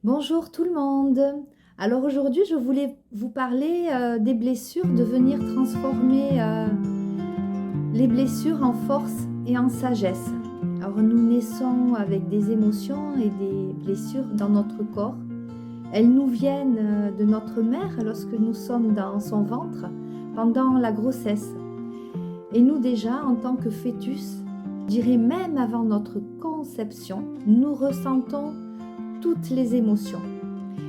Bonjour tout le monde. Alors aujourd'hui, je voulais vous parler des blessures, de venir transformer les blessures en force et en sagesse. Alors nous naissons avec des émotions et des blessures dans notre corps. Elles nous viennent de notre mère lorsque nous sommes dans son ventre pendant la grossesse. Et nous déjà, en tant que fœtus, je dirais même avant notre conception, nous ressentons toutes les émotions.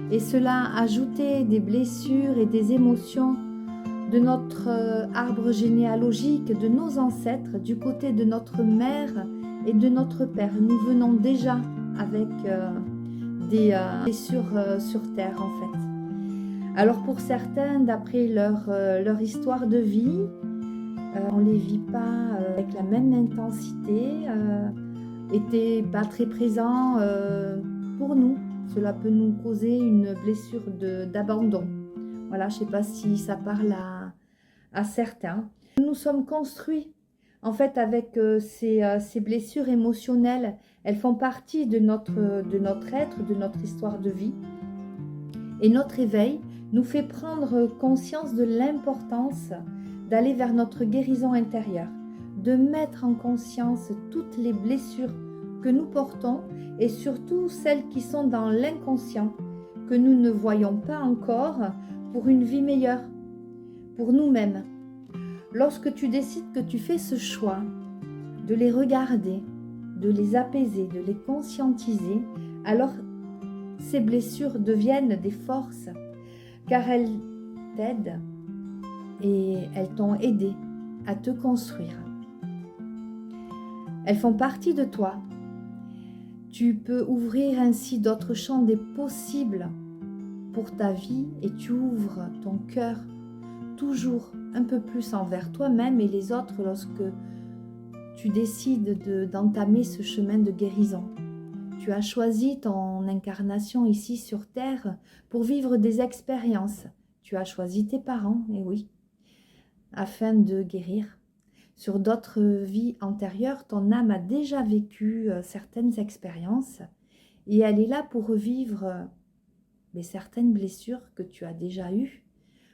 Et cela ajouté des blessures et des émotions de notre arbre généalogique, de nos ancêtres, du côté de notre mère et de notre père. Nous venons déjà avec des blessures sur terre en fait. Alors pour certains, d'après leur histoire de vie, on ne les vit pas avec la même intensité, n'étaient pas très présents pour nous. Cela peut nous causer une blessure d'abandon. Voilà, je ne sais pas si ça parle à certains. Nous sommes construits en fait avec ces blessures émotionnelles. Elles font partie de notre être, de notre histoire de vie. Et notre éveil nous fait prendre conscience de l'importance d'aller vers notre guérison intérieure, de mettre en conscience toutes les blessures que nous portons et surtout celles qui sont dans l'inconscient, que nous ne voyons pas encore, pour une vie meilleure, pour nous-mêmes. Lorsque tu décides que tu fais ce choix de les regarder, de les apaiser, de les conscientiser, alors ces blessures deviennent des forces, car elles t'aident et elles t'ont aidé à te construire. Elles font partie de toi. Tu peux ouvrir ainsi d'autres champs des possibles pour ta vie et tu ouvres ton cœur toujours un peu plus envers toi-même et les autres lorsque tu décides d'entamer ce chemin de guérison. Tu as choisi ton incarnation ici sur Terre pour vivre des expériences. Tu as choisi tes parents, et oui, afin de guérir. Sur d'autres vies antérieures, ton âme a déjà vécu certaines expériences et elle est là pour revivre certaines blessures que tu as déjà eues,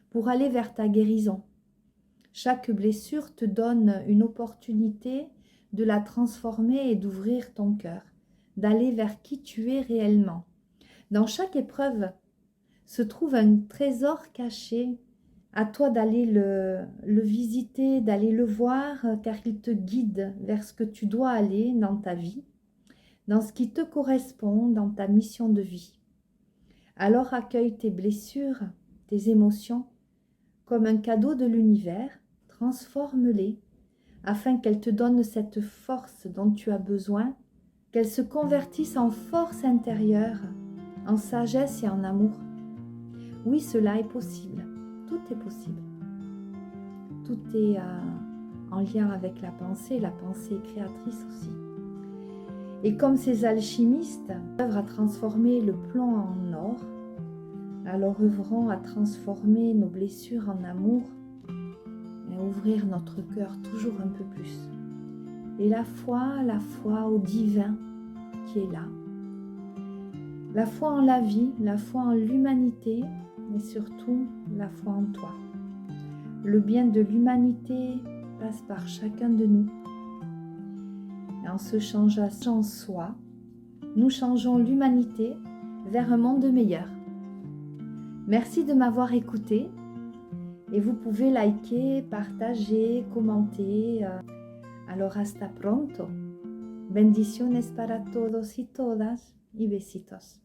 pour aller vers ta guérison. Chaque blessure te donne une opportunité de la transformer et d'ouvrir ton cœur, d'aller vers qui tu es réellement. Dans chaque épreuve se trouve un trésor caché. À toi d'aller le visiter, d'aller le voir, car il te guide vers ce que tu dois aller dans ta vie, dans ce qui te correspond, dans ta mission de vie. Alors accueille tes blessures, tes émotions, comme un cadeau de l'univers, transforme-les, afin qu'elles te donnent cette force dont tu as besoin, qu'elles se convertissent en force intérieure, en sagesse et en amour. Oui, cela est possible. Tout est possible. Tout est en lien avec la pensée est créatrice aussi. Et comme ces alchimistes œuvrent à transformer le plomb en or, alors œuvrons à transformer nos blessures en amour et à ouvrir notre cœur toujours un peu plus. Et la foi au divin qui est là. La foi en la vie, la foi en l'humanité, mais surtout la foi en toi. Le bien de l'humanité passe par chacun de nous. Et en se changeant en soi, nous changeons l'humanité vers un monde meilleur. Merci de m'avoir écouté et vous pouvez liker, partager, commenter. Alors hasta pronto. Bendiciones para todos y todas y besitos.